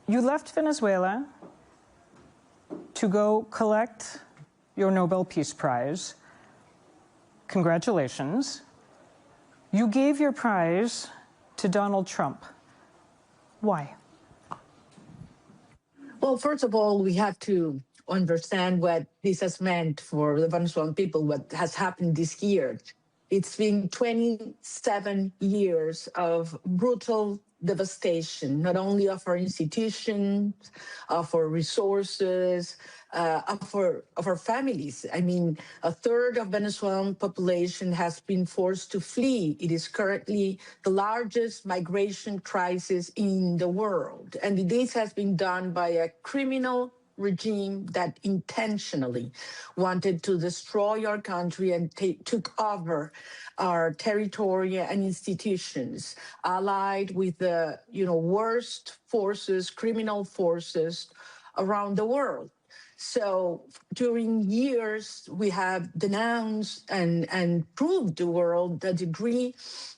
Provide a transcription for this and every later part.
You left Venezuela to go collect your Nobel Peace Prize. Congratulations. You gave your prize to Donald Trump. Why? Well, first of all, we have to understand what this has meant for the Venezuelan people, what has happened this year. It's been 27 years of brutal devastation, not only of our institutions, of our resources, of our families. I mean, a third of Venezuelan population has been forced to flee. It is currently the largest migration crisis in the world. And this has been done by a criminal regime that intentionally wanted to destroy our country and took over our territory and institutions, allied with the worst forces, criminal forces around the world. So during years, we have denounced and proved to the world the degree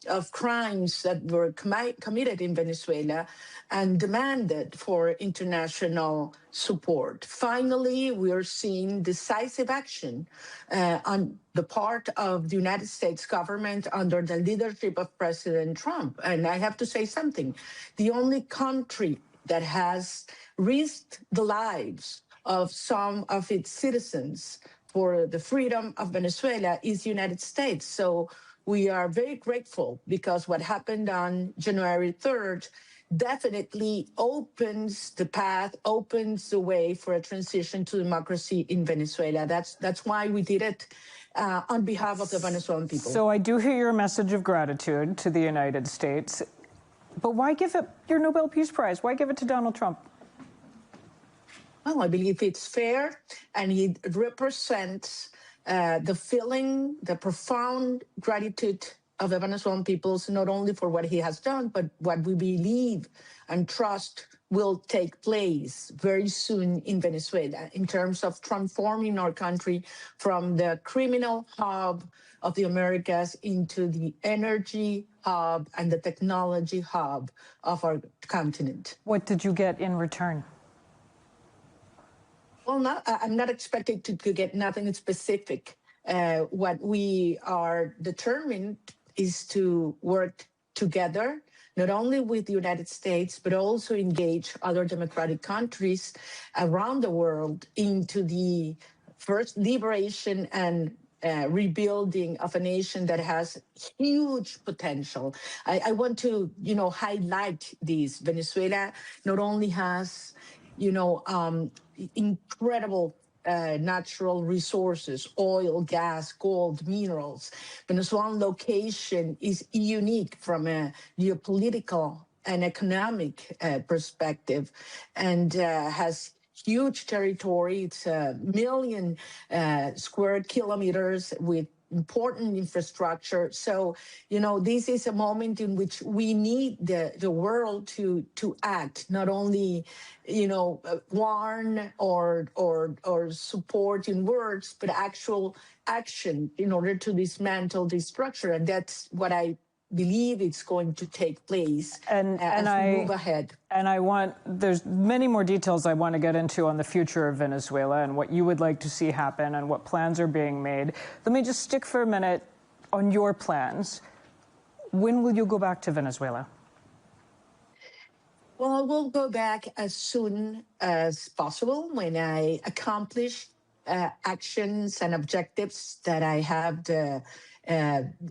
of crimes that were committed in Venezuela and demanded for international support. Finally, we are seeing decisive action on the part of the United States government under the leadership of President Trump. And I have to say something. The only country that has risked the lives of some of its citizens for the freedom of Venezuela is the United States. So we are very grateful because what happened on January 3rd definitely opens the path, opens the way for a transition to democracy in Venezuela. That's why we did it on behalf of the Venezuelan people. So I do hear your message of gratitude to the United States, but why give it your Nobel Peace Prize? Why give it to Donald Trump? Well, I believe it's fair, and it represents the feeling, the profound gratitude of the Venezuelan peoples, not only for what he has done, but what we believe and trust will take place very soon in Venezuela in terms of transforming our country from the criminal hub of the Americas into the energy hub and the technology hub of our continent. What did you get in return? Well, I'm not expected to get nothing specific. What we are determined is to work together, not only with the United States, but also engage other democratic countries around the world into the first liberation and rebuilding of a nation that has huge potential. I want to, highlight this. Venezuela not only has, incredible natural resources, oil, gas, gold, minerals. Venezuelan location is unique from a geopolitical and economic perspective, and has huge territory. It's 1 million square kilometers with important infrastructure. So, this is a moment in which we need the world to act, not only, warn or support in words, but actual action in order to dismantle this structure. And that's what I believe it's going to take place as we move ahead. And there's many more details I want to get into on the future of Venezuela and what you would like to see happen and what plans are being made. Let me just stick for a minute on your plans. When will you go back to Venezuela? Well, we'll go back as soon as possible when I accomplish actions and objectives that I have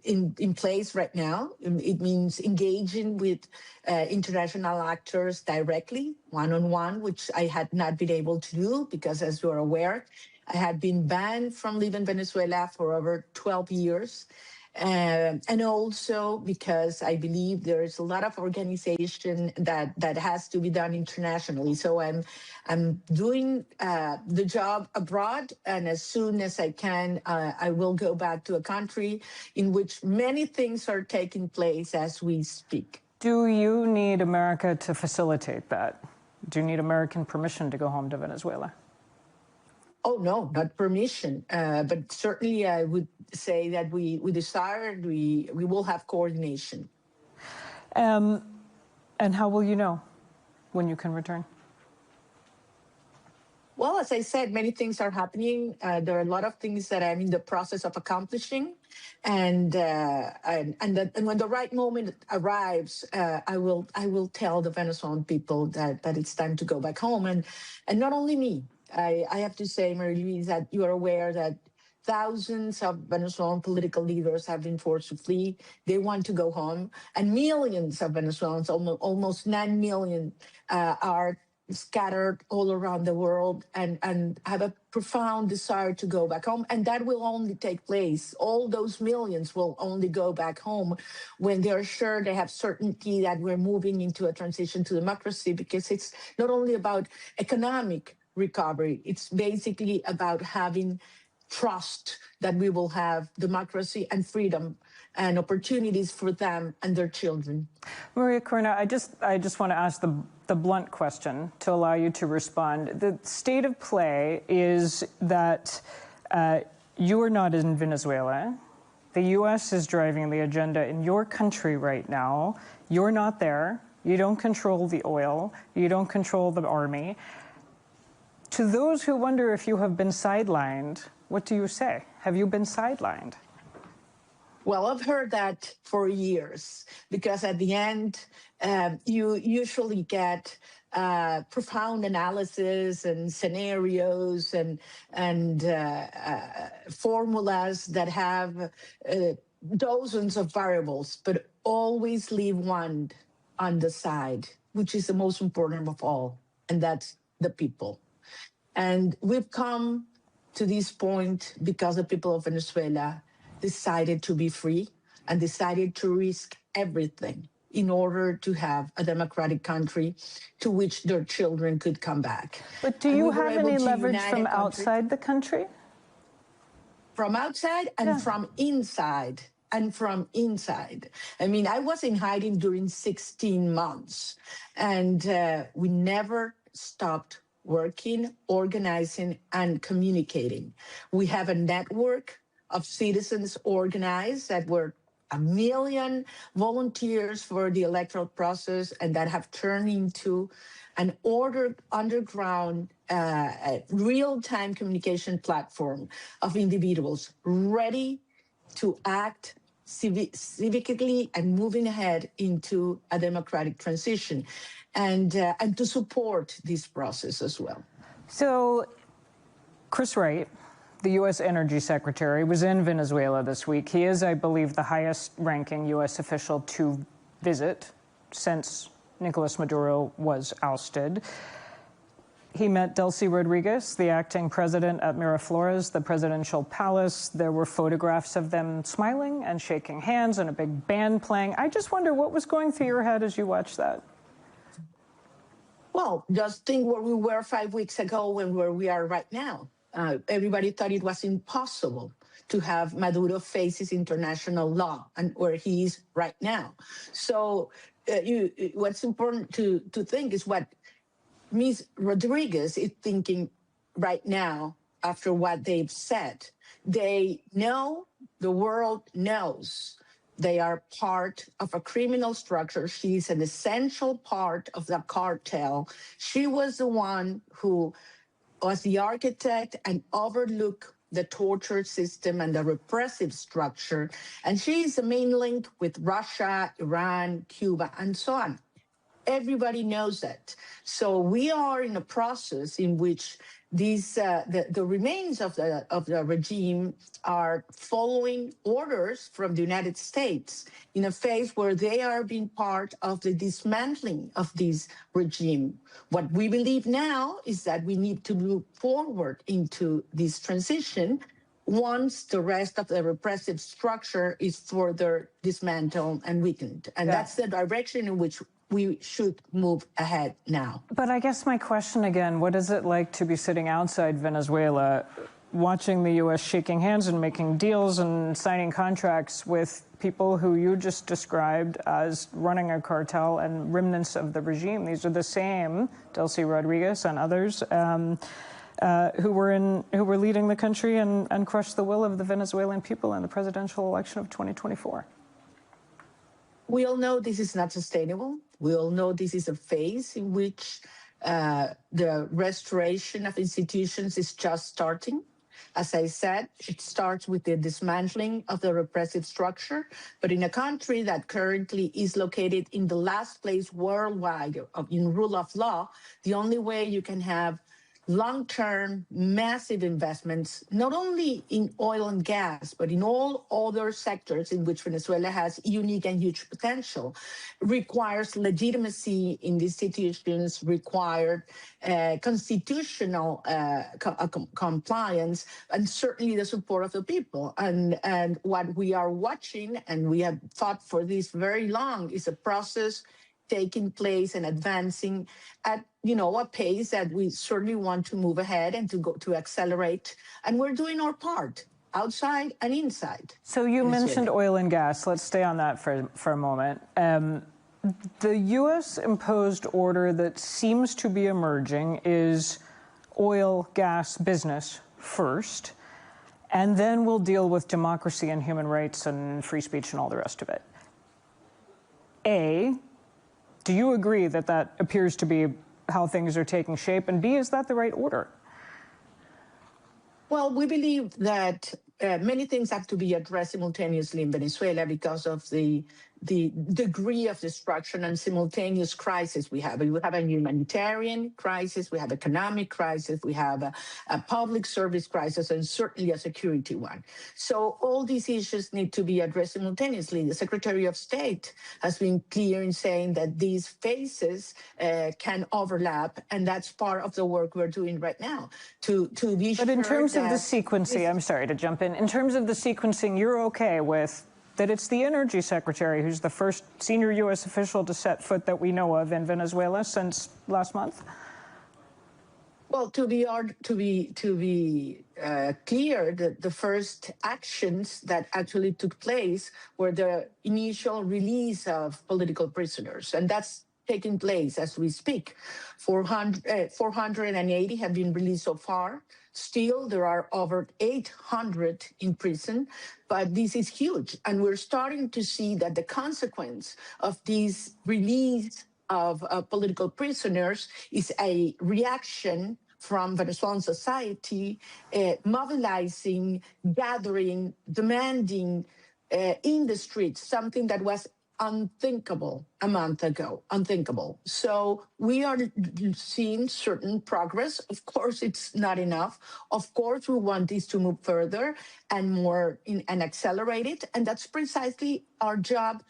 in place right now. It means engaging with international actors directly, one-on-one, which I had not been able to do because, as you're aware, I had been banned from leaving Venezuela for over 12 years. And also because I believe there is a lot of organization that has to be done internationally. So I'm doing the job abroad, and as soon as I can, I will go back to a country in which many things are taking place as we speak. Do you need America to facilitate that? Do you need American permission to go home to Venezuela? Oh, no, not permission. But certainly I would say that we desire, we will have coordination. And how will you know when you can return? Well, as I said, many things are happening. There are a lot of things that I'm in the process of accomplishing, and when the right moment arrives, I will tell the Venezuelan people that it's time to go back home, and not only me. I have to say, Marie-Louise, that you are aware that thousands of Venezuelan political leaders have been forced to flee. They want to go home, and millions of Venezuelans, almost 9 million, are scattered all around the world and have a profound desire to go back home. And that will only take place. All those millions will only go back home when they're sure they have certainty that we're moving into a transition to democracy, because it's not only about economic recovery, it's basically about having trust that we will have democracy and freedom and opportunities for them and their children. Maria Corina, I just want to ask the blunt question to allow you to respond. The state of play is that you are not in Venezuela. The U.S. is driving the agenda in your country right now. You're not there. You don't control the oil. You don't control the army. To those who wonder if you have been sidelined, what do you say? Have you been sidelined? Well, I've heard that for years, because at the end, you usually get profound analysis and scenarios and formulas that have dozens of variables, but always leave one on the side, which is the most important of all, and that's the people. And we've come to this point because the people of Venezuela decided to be free and decided to risk everything in order to have a democratic country to which their children could come back. But do you have any leverage from outside the country? From outside and from inside. And from inside. I mean, I was in hiding during 16 months, and we never stopped working, organizing, and communicating. We have a network of citizens organized that were 1 million volunteers for the electoral process, and that have turned into an underground, real-time communication platform of individuals ready to act civically and moving ahead into a democratic transition, and to support this process as well. So, Chris Wright, the U.S. Energy Secretary, was in Venezuela this week. He is, I believe, the highest-ranking U.S. official to visit since Nicolas Maduro was ousted. He met Delcy Rodriguez, the acting president at Miraflores, the presidential palace. There were photographs of them smiling and shaking hands and a big band playing. I just wonder what was going through your head as you watched that. Well, just think where we were 5 weeks ago and where we are right now. Everybody thought it was impossible to have Maduro face his international law, and where he is right now. So what's important to think is what Ms. Rodriguez is thinking right now after what they've said. They know, the world knows, they are part of a criminal structure. She's an essential part of the cartel. She was the one who was the architect and overlooked the torture system and the repressive structure. And she is the main link with Russia, Iran, Cuba, and so on. Everybody knows that. So we are in a process in which these the remains of the regime are following orders from the United States in a phase where they are being part of the dismantling of this regime. What we believe now is that we need to move forward into this transition once the rest of the repressive structure is further dismantled and weakened. And that's the direction in which we should move ahead now. But I guess my question again, what is it like to be sitting outside Venezuela, watching the U.S. shaking hands and making deals and signing contracts with people who you just described as running a cartel and remnants of the regime? These are the same, Delcy Rodriguez and others, who were leading the country and crushed the will of the Venezuelan people in the presidential election of 2024. We all know this is not sustainable. We all know this is a phase in which The restoration of institutions is just starting. As I said, it starts with the dismantling of the repressive structure, but in a country that currently is located in the last place worldwide in rule of law, the only way you can have long-term massive investments, not only in oil and gas, but in all other sectors in which Venezuela has unique and huge potential, requires legitimacy in the institutions, required constitutional compliance, and certainly the support of the people. And what we are watching, and we have fought for this very long, is a process taking place and advancing at a pace that we certainly want to move ahead and to accelerate, and we're doing our part outside and inside. So you mentioned oil and gas. Let's stay on that for a moment. The U.S. imposed order that seems to be emerging is oil, gas, business first, and then we'll deal with democracy and human rights and free speech and all the rest of it. Do you agree that that appears to be how things are taking shape? And B, is that the right order? Well, we believe that many things have to be addressed simultaneously in Venezuela because of the degree of destruction and simultaneous crisis we have. We have a humanitarian crisis, we have economic crisis, we have a public service crisis, and certainly a security one. So all these issues need to be addressed simultaneously. The Secretary of State has been clear in saying that these phases can overlap, and that's part of the work we're doing right now to be sure. But in terms of the sequencing, I'm sorry to jump in terms of the sequencing, you're okay with that it's the Energy Secretary who's the first senior U.S. official to set foot that we know of in Venezuela since last month? Well, to be clear, the first actions that actually took place were the initial release of political prisoners, and that's taking place as we speak. 480 have been released so far. Still, there are over 800 in prison, but this is huge. And we're starting to see that the consequence of these release of political prisoners is a reaction from Venezuelan society, mobilizing, gathering, demanding in the streets, something that was unthinkable a month ago, unthinkable. So we are seeing certain progress. Of course, it's not enough. Of course, we want this to move further and more and accelerate it. And that's precisely our job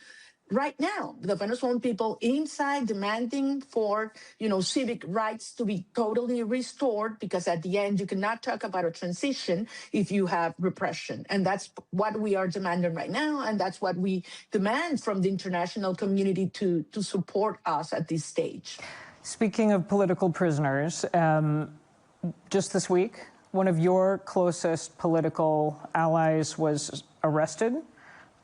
right now. The Venezuelan people inside demanding for, civic rights to be totally restored, because at the end, you cannot talk about a transition if you have repression. And that's what we are demanding right now. And that's what we demand from the international community to support us at this stage. Speaking of political prisoners, just this week, one of your closest political allies was arrested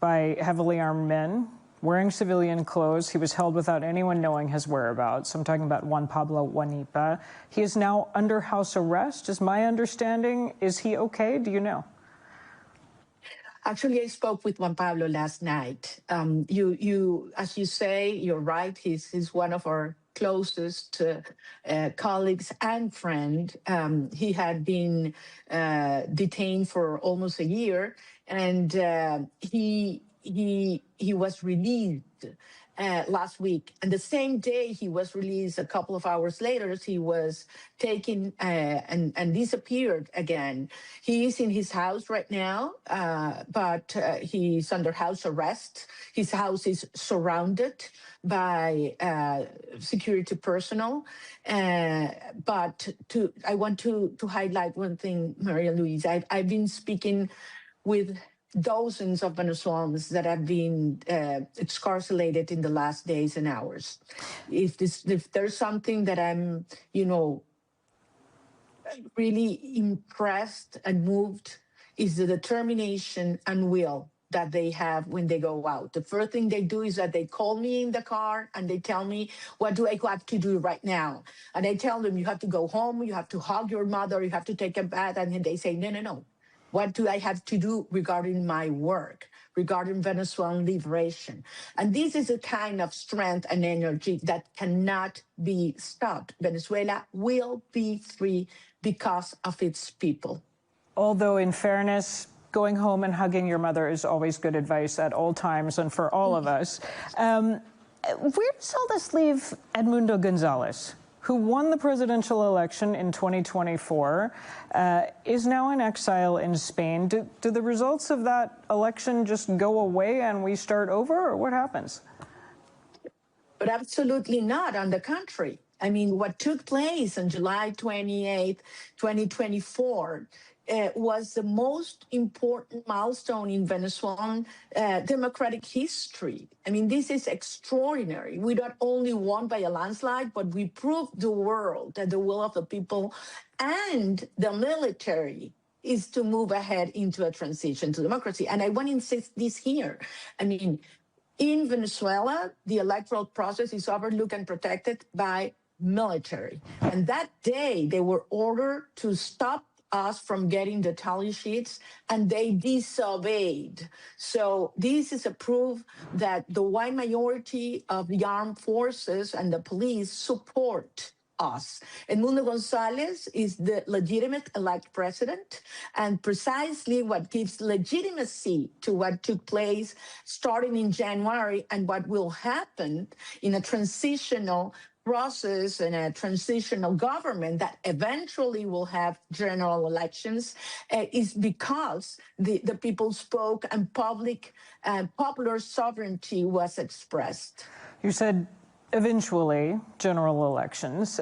by heavily armed men wearing civilian clothes. He was held without anyone knowing his whereabouts. I'm talking about Juan Pablo Guanipa. He is now under house arrest, is my understanding. Is he okay? Do you know? Actually, I spoke with Juan Pablo last night. As you say, you're right. He's one of our closest colleagues and friend. He had been detained for almost a year, and he was released last week. And the same day he was released, a couple of hours later, he was taken and disappeared again. He is in his house right now, but he's under house arrest. His house is surrounded by security personnel. But I want to highlight one thing, Maria Luisa. I've been speaking with dozens of Venezuelans that have been excarcerated in the last days and hours. If there's something that I'm, really impressed and moved, is the determination and will that they have when they go out. The first thing they do is that they call me in the car and they tell me, what do I have to do right now? And I tell them, you have to go home, you have to hug your mother, you have to take a bath. And then they say, no. What do I have to do regarding my work, regarding Venezuelan liberation? And this is a kind of strength and energy that cannot be stopped. Venezuela will be free because of its people. Although, in fairness, going home and hugging your mother is always good advice at all times and for all of us. Where does all this leave Edmundo Gonzalez, who won the presidential election in 2024, is now in exile in Spain? Do the results of that election just go away and we start over, or what happens? But absolutely not. On the contrary. I mean, what took place on July 28th, 2024, was the most important milestone in Venezuelan democratic history. I mean, this is extraordinary. We not only won by a landslide, but we proved the world that the will of the people and the military is to move ahead into a transition to democracy. And I want to insist this here. I mean, in Venezuela, the electoral process is overlooked and protected by military. And that day, they were ordered to stop us from getting the tally sheets, and they disobeyed. So this is a proof that the wide majority of the armed forces and the police support us. Edmundo Gonzalez is the legitimate elect president, and precisely what gives legitimacy to what took place starting in January and what will happen in a transitional process and a transitional government that eventually will have general elections is because the people spoke and popular sovereignty was expressed. You said eventually general elections.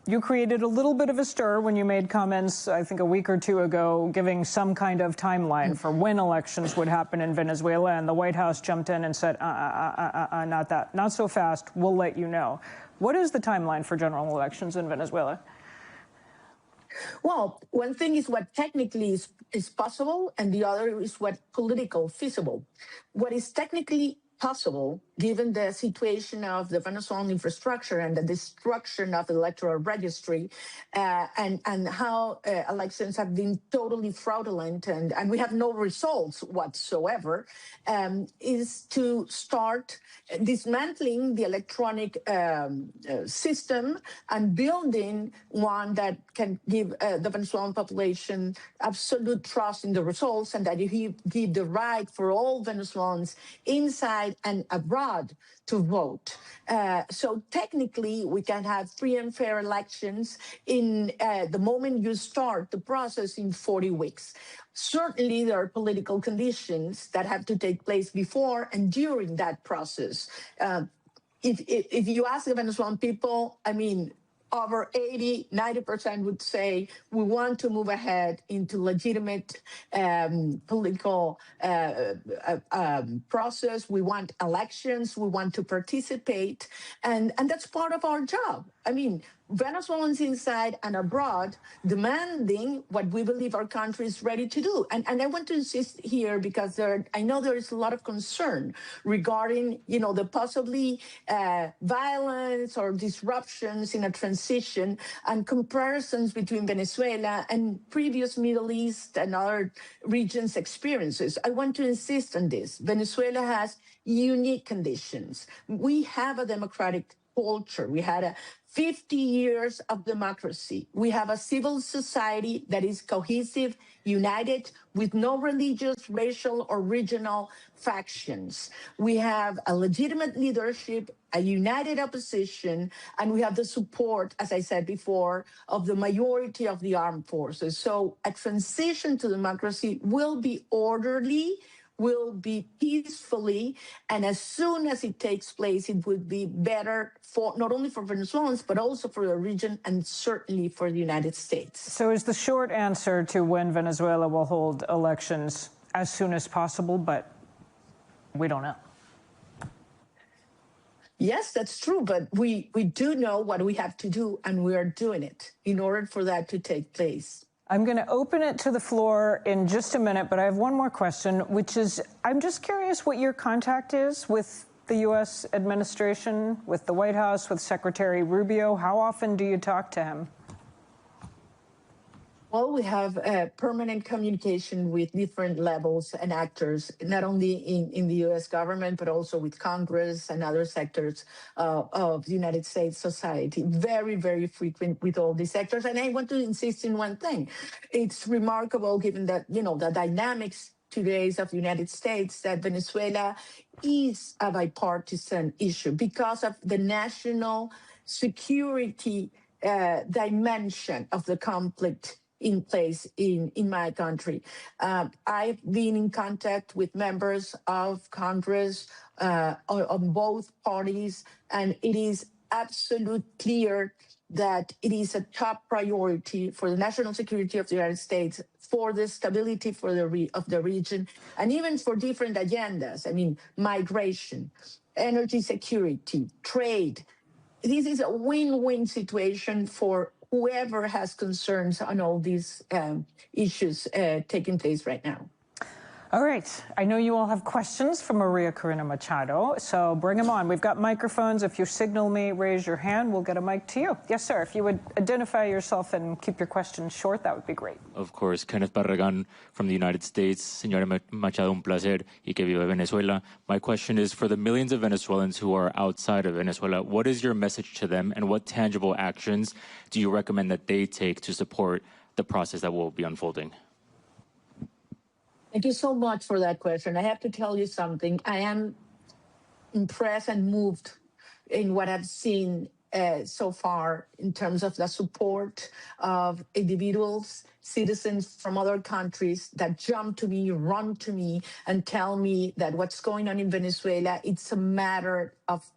You created a little bit of a stir when you made comments, I think a week or two ago, giving some kind of timeline for when elections would happen in Venezuela, and the White House jumped in and said, not that, not so fast, we'll let you know. What is the timeline for general elections in Venezuela? Well, one thing is what technically is possible, and the other is what political feasible. What is technically possible, given the situation of the Venezuelan infrastructure and the destruction of the electoral registry, and how elections have been totally fraudulent, and we have no results whatsoever, is to start dismantling the electronic system and building one that can give the Venezuelan population absolute trust in the results, and that he give the right for all Venezuelans inside and abroad to vote. So technically, we can have free and fair elections in the moment you start the process in 40 weeks. Certainly, there are political conditions that have to take place before and during that process. If you ask the Venezuelan people, I mean, over 80, 90% would say we want to move ahead into legitimate political process. We want elections. We want to participate. And that's part of our job. I mean, Venezuelans inside and abroad demanding what we believe our country is ready to do. And I want to insist here because I know there is a lot of concern regarding, the possibly violence or disruptions in a transition and comparisons between Venezuela and previous Middle East and other regions' experiences. I want to insist on this. Venezuela has unique conditions. We have a democratic culture. We had 50 years of democracy. We have a civil society that is cohesive, united, with no religious, racial, or regional factions. We have a legitimate leadership, a united opposition, and we have the support, as I said before, of the majority of the armed forces. So a transition to democracy will be orderly, will be peacefully, and as soon as it takes place, it would be better for not only for Venezuelans, but also for the region and certainly for the United States. So is the short answer to when Venezuela will hold elections as soon as possible, but we don't know? Yes, that's true, but we do know what we have to do, and we are doing it in order for that to take place. I'm going to open it to the floor in just a minute, but I have one more question, which is, I'm just curious what your contact is with the U.S. administration, with the White House, with Secretary Rubio. How often do you talk to him? Well, we have permanent communication with different levels and actors, not only in the U.S. government, but also with Congress and other sectors of the United States society. Very, very frequent with all these sectors. And I want to insist in one thing. It's remarkable, given that, the dynamics today of the United States, that Venezuela is a bipartisan issue because of the national security dimension of the conflict in place in my country. I've been in contact with members of Congress on both parties, and it is absolutely clear that it is a top priority for the national security of the United States, for the stability of the region, and even for different agendas. I mean, migration, energy security, trade. This is a win-win situation for whoever has concerns on all these issues taking place right now. All right. I know you all have questions for Maria Corina Machado, so bring them on. We've got microphones. If you signal me, raise your hand, we'll get a mic to you. Yes, sir. If you would identify yourself and keep your questions short, that would be great. Of course. Kenneth Barragan from the United States. Señora Machado, un placer y que viva Venezuela. My question is, for the millions of Venezuelans who are outside of Venezuela, what is your message to them, and what tangible actions do you recommend that they take to support the process that will be unfolding? Thank you so much for that question. I have to tell you something. I am impressed and moved in what I've seen so far in terms of the support of individuals, citizens from other countries that jump to me, run to me, and tell me that what's going on in Venezuela, it's a matter of,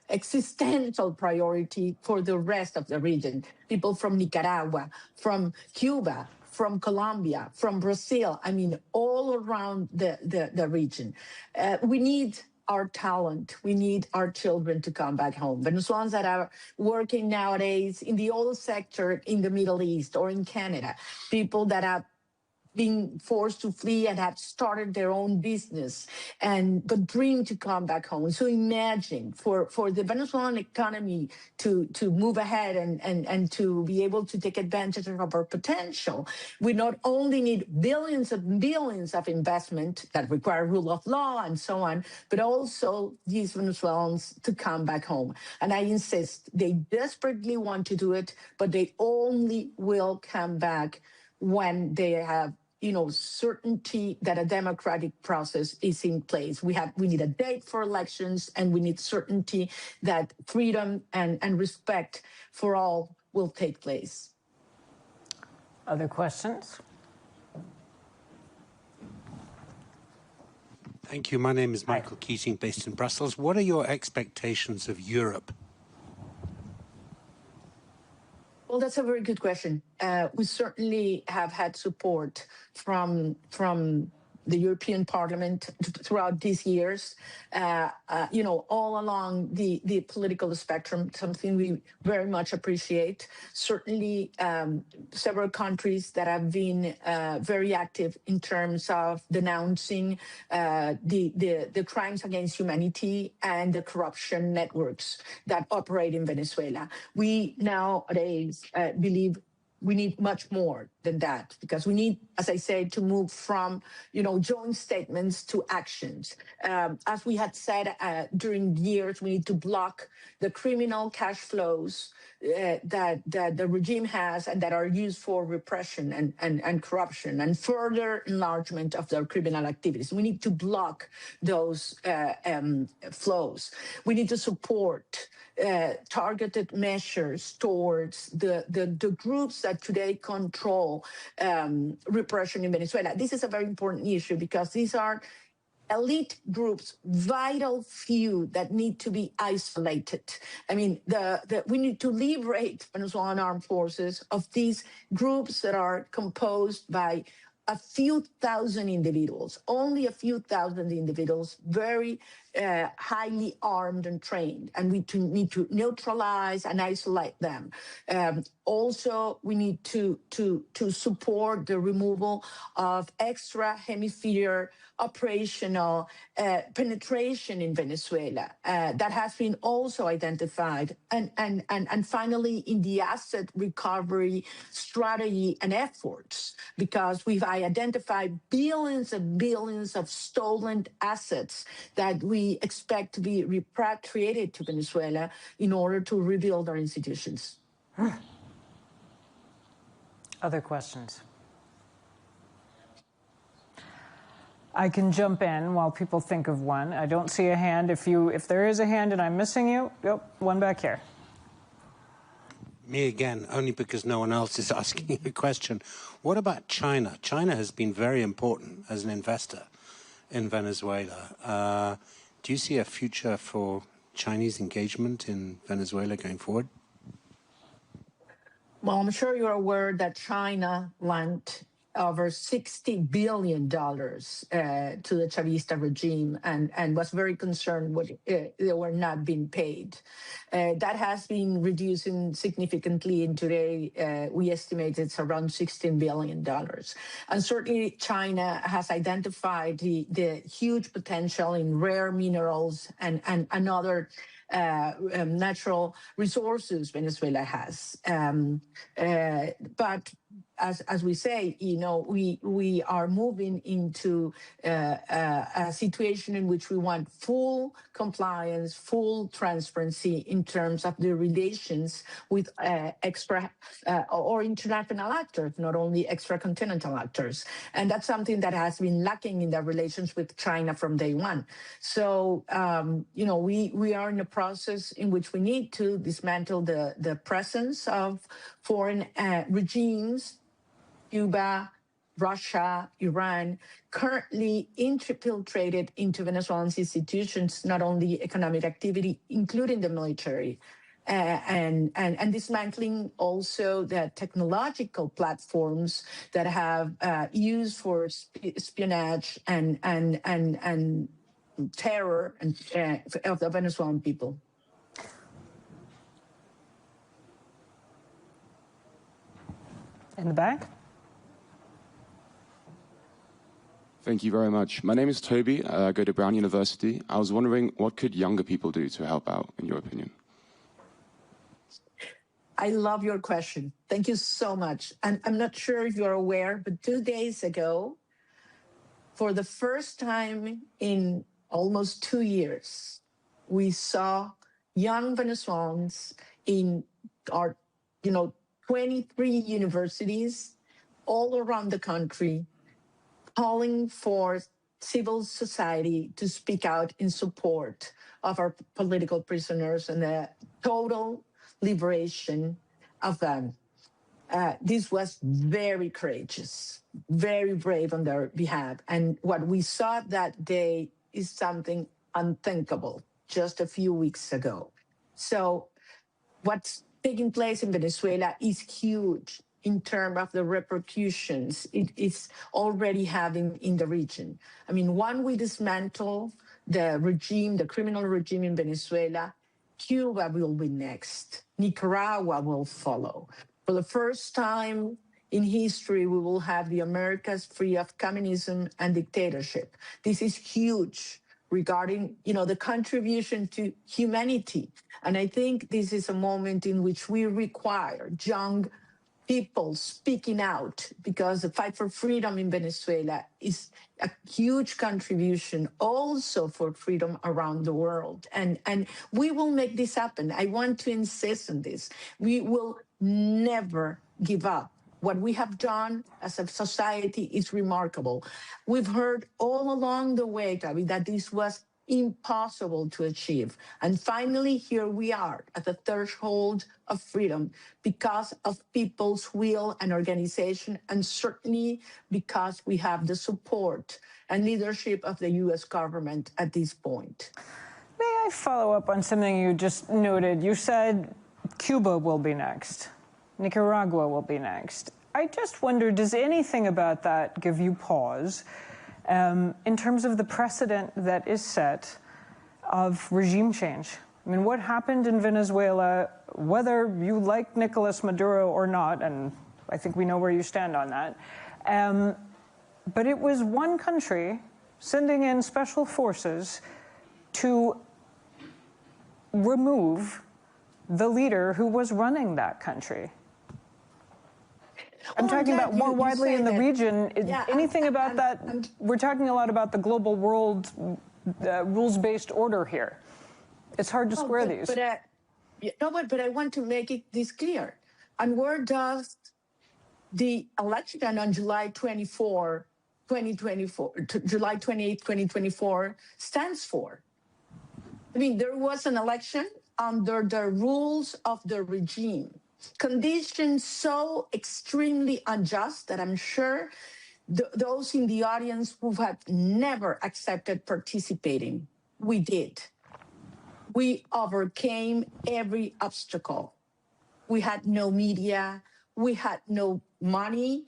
existential priority for the rest of the region. People from Nicaragua, from Cuba, from Colombia, from Brazil, I mean, all around the region. We need our talent. We need our children to come back home. Venezuelans that are working nowadays in the oil sector in the Middle East or in Canada, people that are being forced to flee and have started their own business but dream to come back home. So imagine for the Venezuelan economy to move ahead and to be able to take advantage of our potential, we not only need billions and billions of investment that require rule of law and so on, but also these Venezuelans to come back home. And I insist, they desperately want to do it, but they only will come back when they have, certainty that a democratic process is in place. We need a date for elections, and we need certainty that freedom and respect for all will take place. Other questions? Thank you. My name is Michael Keating, based in Brussels. What are your expectations of Europe? Well, that's a very good question. We certainly have had support from the European Parliament throughout these years, all along the political spectrum, something we very much appreciate. Certainly, several countries that have been very active in terms of denouncing the crimes against humanity and the corruption networks that operate in Venezuela. We nowadays believe we need much more than that, because we need, as I said, to move from, joint statements to actions. As we had said during years, we need to block the criminal cash flows that the regime has and that are used for repression and corruption and further enlargement of their criminal activities. We need to block those flows. We need to support targeted measures towards the groups that today control repression in Venezuela. This is a very important issue because these are elite groups, vital few that need to be isolated. I mean, we need to liberate Venezuelan armed forces of these groups that are composed by a few thousand individuals, only a few thousand individuals, very highly armed and trained, and we need to neutralize and isolate them. Also, we need to support the removal of extra hemisphere operational penetration in Venezuela. That has been also identified. And finally, in the asset recovery strategy and efforts, because we've identified billions and billions of stolen assets that we expect to be repatriated to Venezuela in order to rebuild our institutions. Other questions? I can jump in while people think of one. I don't see a hand. If there is a hand and I'm missing you, yep, one back here. Me again, only because no one else is asking a question. What about China? China has been very important as an investor in Venezuela. Do you see a future for Chinese engagement in Venezuela going forward? Well, I'm sure you're aware that China lent over $60 billion to the Chavista regime and was very concerned what they were not being paid. That has been reducing significantly, and today we estimate it's around $16 billion. And certainly China has identified the huge potential in rare minerals and other natural resources Venezuela has. But as we say, we are moving into a situation in which we want full compliance, full transparency in terms of the relations with extra or international actors, not only extra-continental actors. And that's something that has been lacking in the relations with China from day one. So, we are in a process in which we need to dismantle the presence of foreign regimes, Cuba, Russia, Iran, currently infiltrated into Venezuelan institutions, not only economic activity, including the military, and dismantling also the technological platforms that have used for espionage and terror of the Venezuelan people. In the back? Thank you very much. My name is Toby. I go to Brown University. I was wondering, what could younger people do to help out, in your opinion? I love your question. Thank you so much. And I'm not sure if you're aware, but 2 days ago, for the first time in almost 2 years, we saw young Venezuelans in our, 23 universities all around the country calling for civil society to speak out in support of our political prisoners and the total liberation of them. This was very courageous, very brave on their behalf. And what we saw that day is something unthinkable just a few weeks ago. So what's taking place in Venezuela is huge in terms of the repercussions it is already having in the region. I mean, when we dismantle the regime, the criminal regime in Venezuela, Cuba will be next. Nicaragua will follow. For the first time in history, we will have the Americas free of communism and dictatorship. This is huge regarding, the contribution to humanity. And I think this is a moment in which we require young people speaking out, because the fight for freedom in Venezuela is a huge contribution also for freedom around the world. And we will make this happen. I want to insist on this. We will never give up. What we have done as a society is remarkable. We've heard all along the way, Gabi, that this was impossible to achieve. And finally, here we are at the threshold of freedom because of people's will and organization, and certainly because we have the support and leadership of the U.S. government at this point. May I follow up on something you just noted? You said Cuba will be next. Nicaragua will be next. I just wonder, does anything about that give you pause in terms of the precedent that is set of regime change. I mean, what happened in Venezuela, whether you like Nicolas Maduro or not, and I think we know where you stand on that, but it was one country sending in special forces to remove the leader who was running that country. I'm talking about more widely in the region. Yeah, anything about that? We're talking a lot about the global world rules-based order here. It's hard to square these. But I want to make this clear. And where does the election on July 24, 2024, July 28, 2024 stands for? I mean, there was an election under the rules of the regime. Conditions so extremely unjust that I'm sure those in the audience who have never accepted participating, we did. We overcame every obstacle. We had no media, we had no money,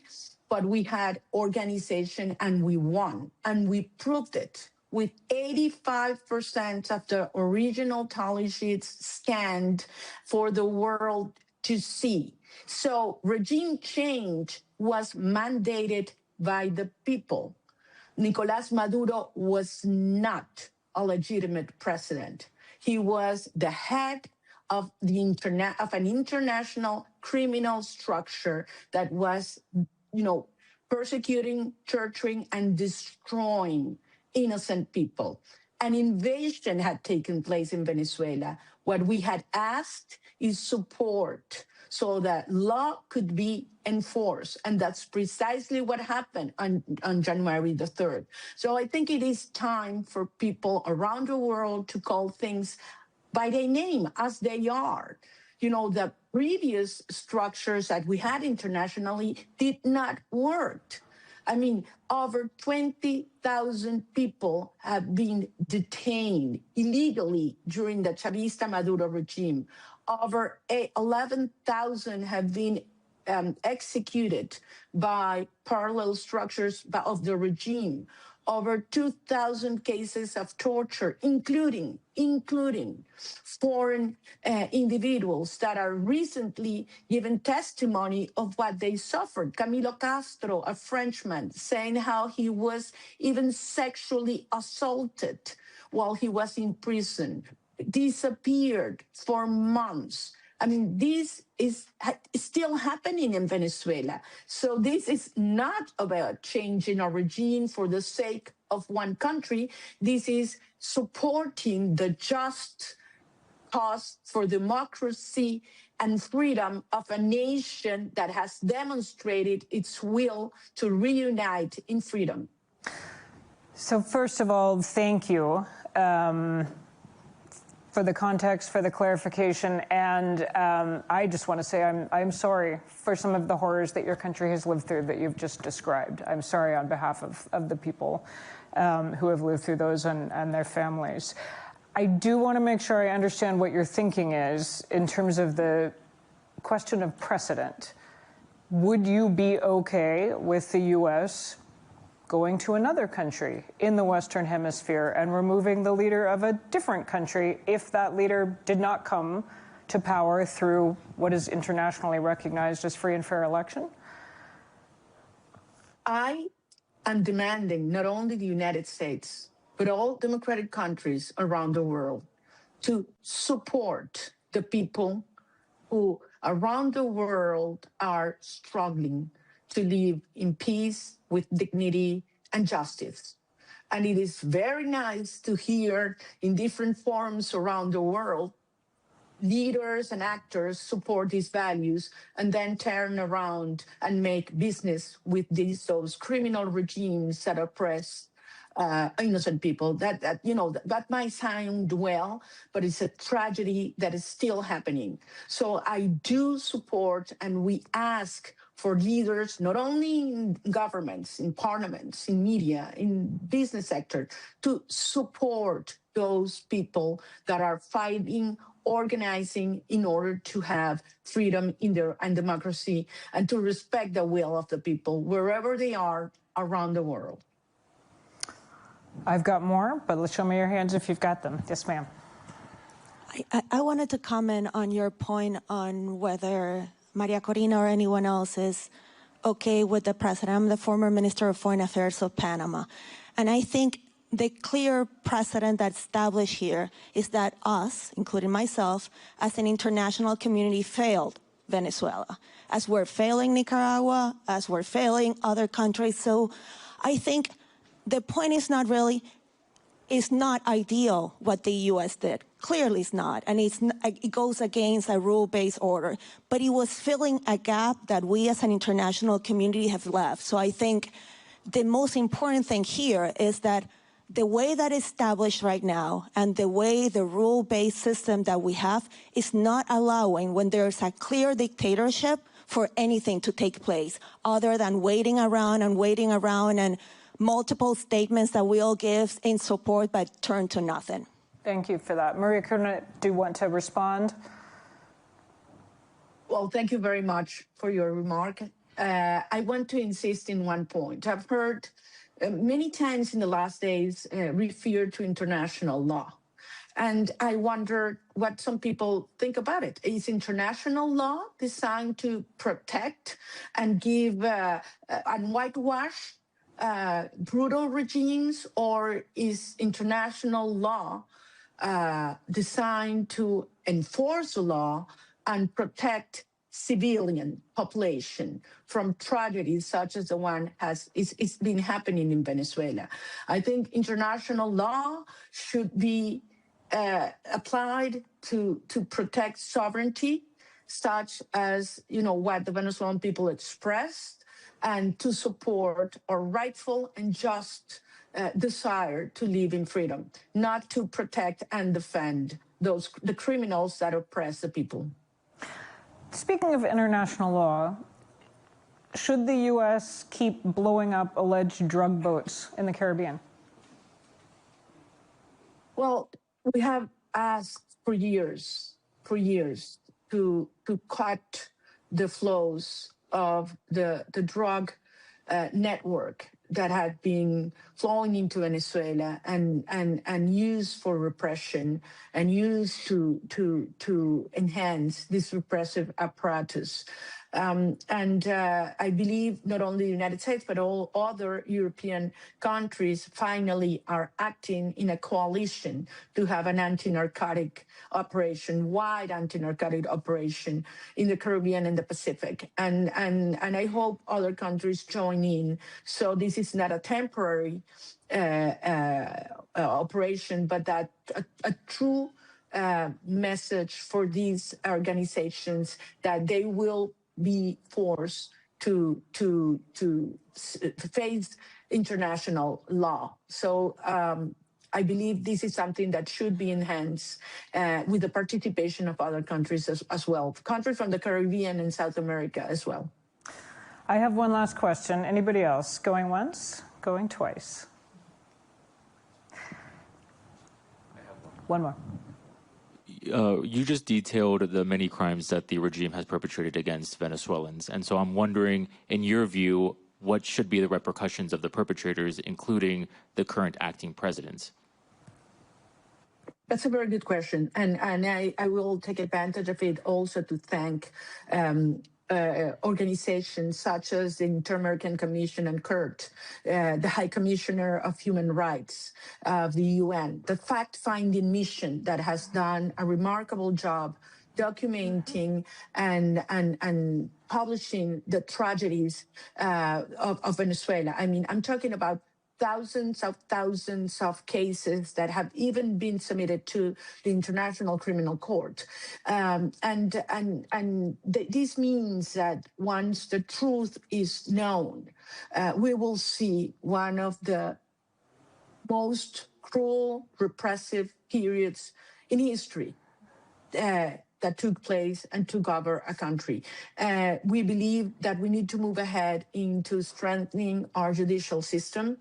but we had organization and we won. And we proved it with 85% of the original tally sheets scanned for the world to see. So regime change was mandated by the people. Nicolás Maduro was not a legitimate president. He was the head of an international criminal structure that was, persecuting, torturing, and destroying innocent people. An invasion had taken place in Venezuela. What we had asked is support so that law could be enforced. And that's precisely what happened on January the 3rd. So I think it is time for people around the world to call things by their name as they are. The previous structures that we had internationally did not work. I mean, over 20,000 people have been detained illegally during the Chavista Maduro regime. Over 11,000 have been executed by parallel structures of the regime. Over 2,000 cases of torture, including foreign individuals that are recently given testimony of what they suffered. Camilo Castro, a Frenchman, saying how he was even sexually assaulted while he was in prison, disappeared for months. I mean, this is still happening in Venezuela. So this is not about changing a regime for the sake of one country. This is supporting the just cause for democracy and freedom of a nation that has demonstrated its will to reunite in freedom. So first of all, thank you. For the context, for the clarification, and I just want to say I'm sorry for some of the horrors that your country has lived through that you've just described. I'm sorry on behalf of the people who have lived through those and their families. I do want to make sure I understand what your thinking is in terms of the question of precedent. Would you be okay with the U.S. going to another country in the Western Hemisphere and removing the leader of a different country if that leader did not come to power through what is internationally recognized as free and fair election? I am demanding not only the United States, but all democratic countries around the world to support the people who around the world are struggling to live in peace with dignity and justice. And it is very nice to hear in different forums around the world, leaders and actors support these values and then turn around and make business with those criminal regimes that oppress innocent people. That might sound well, but it's a tragedy that is still happening. So I do support, and we ask for leaders, not only in governments, in parliaments, in media, in business sector, to support those people that are fighting, organizing in order to have freedom and democracy, and to respect the will of the people wherever they are around the world. I've got more, but let's show me your hands if you've got them. Yes, ma'am. I wanted to comment on your point on whether Maria Corina or anyone else is okay with the president. I'm the former Minister of Foreign Affairs of Panama. And I think the clear precedent that's established here is that us, including myself, as an international community failed Venezuela, as we're failing Nicaragua, as we're failing other countries. So I think the point is not really, it's not ideal what the U.S. did. Clearly it's not, and it goes against a rule-based order. But it was filling a gap that we as an international community have left. So I think the most important thing here is that the way that is established right now and the way the rule-based system that we have is not allowing, when there's a clear dictatorship, for anything to take place other than waiting around and multiple statements that we all give in support but turn to nothing. Thank you for that. Maria Corina, do you want to respond? Well, thank you very much for your remark. I want to insist in one point. I've heard many times in the last days refer to international law. And I wonder what some people think about it. Is international law designed to protect and give and whitewash brutal regimes, or is international law designed to enforce the law and protect civilian population from tragedies such as the one it's been happening in Venezuela? I think international law should be applied to protect sovereignty, such as what the Venezuelan people expressed, and to support our rightful and just desire to live in freedom, not to protect and defend the criminals that oppress the people. Speaking of international law, should the U.S. keep blowing up alleged drug boats in the Caribbean? Well, we have asked for years to cut the flows of the drug network that had been flowing into Venezuela and used for repression and used to enhance this repressive apparatus. I believe not only the United States, but all other European countries finally are acting in a coalition to have an anti-narcotic operation, wide anti-narcotic operation in the Caribbean and the Pacific. And I hope other countries join in. So this is not a temporary operation, but that a true message for these organizations that they will be forced to face international law. So I believe this is something that should be enhanced with the participation of other countries as well, countries from the Caribbean and South America as well. I have one last question. Anybody else? Going once, going twice. One more. You just detailed the many crimes that the regime has perpetrated against Venezuelans. And so I'm wondering, in your view, what should be the repercussions of the perpetrators, including the current acting presidents? That's a very good question. And I will take advantage of it also to thank organizations such as the Inter-American Commission and CURT, the High Commissioner of Human Rights of the UN, the fact-finding mission that has done a remarkable job documenting and publishing the tragedies of Venezuela. I mean, I'm talking about thousands of cases that have even been submitted to the International Criminal Court. This means that once the truth is known, we will see one of the most cruel, repressive periods in history that took place and took over a country. We believe that we need to move ahead into strengthening our judicial system,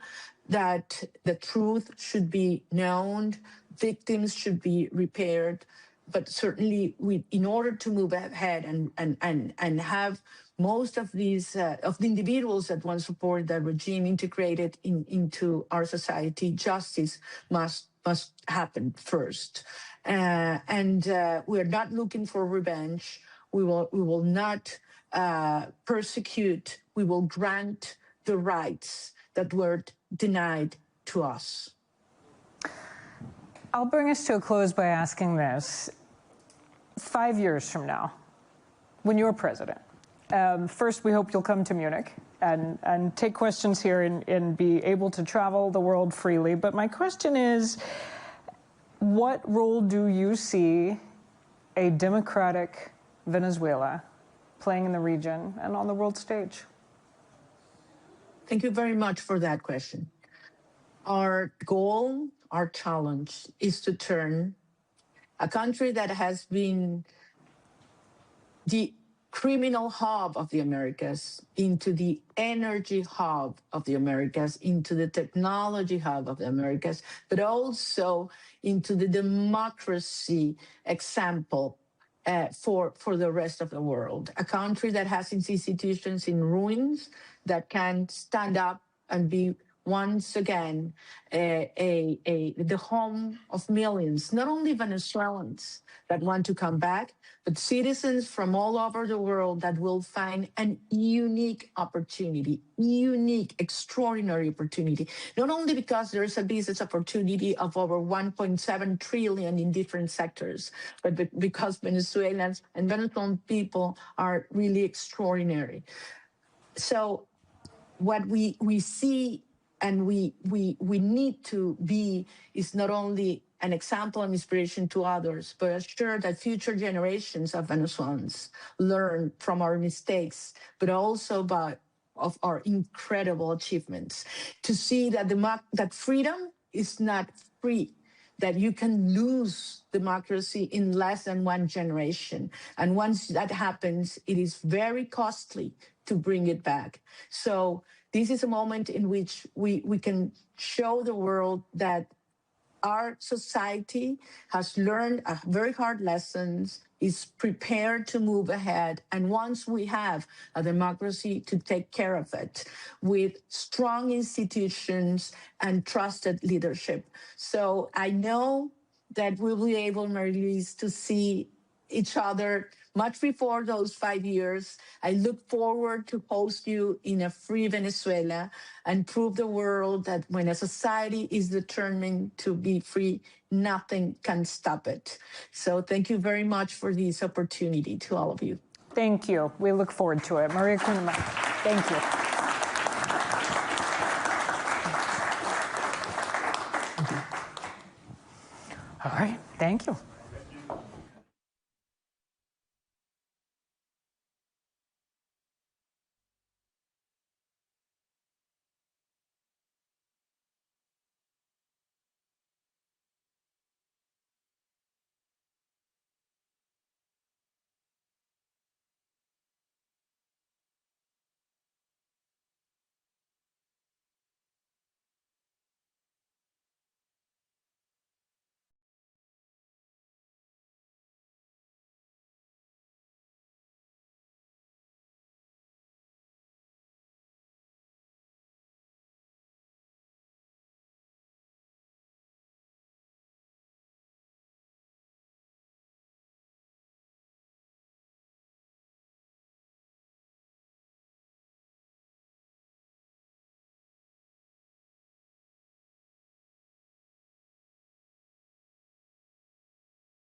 that the truth should be known, victims should be repaired, but certainly in order to move ahead and have most of these of the individuals that want to support the regime integrated into our society, justice must happen first. We're not looking for revenge. We will not persecute. We will grant the rights that were denied to us. I'll bring us to a close by asking this. 5 years from now, when you're president, first, we hope you'll come to Munich and take questions here and be able to travel the world freely. But my question is, what role do you see a democratic Venezuela playing in the region and on the world stage? Thank you very much for that question. Our goal, our challenge is to turn a country that has been the criminal hub of the Americas into the energy hub of the Americas, into the technology hub of the Americas, but also into the democracy example for the rest of the world. A country that has its institutions in ruins, that can stand up and be once again the home of millions, not only Venezuelans that want to come back, but citizens from all over the world that will find an unique opportunity, unique, extraordinary opportunity, not only because there's a business opportunity of over 1.7 trillion in different sectors, but because Venezuelans and Venezuelan people are really extraordinary. So what we see and we need to be is not only an example and inspiration to others, but assure that future generations of Venezuelans learn from our mistakes, but also of our incredible achievements. To see that that freedom is not free, that you can lose democracy in less than one generation. And once that happens, it is very costly to bring it back. So this is a moment in which we can show the world that our society has learned very hard lessons, is prepared to move ahead, and once we have a democracy, to take care of it with strong institutions and trusted leadership. So I know that we'll be able, Marie-Louise, to see each other much before those 5 years. I look forward to host you in a free Venezuela and prove the world that when a society is determined to be free, nothing can stop it. So thank you very much for this opportunity to all of you. Thank you. We look forward to it. María Corina Machado, thank you. All right, thank you.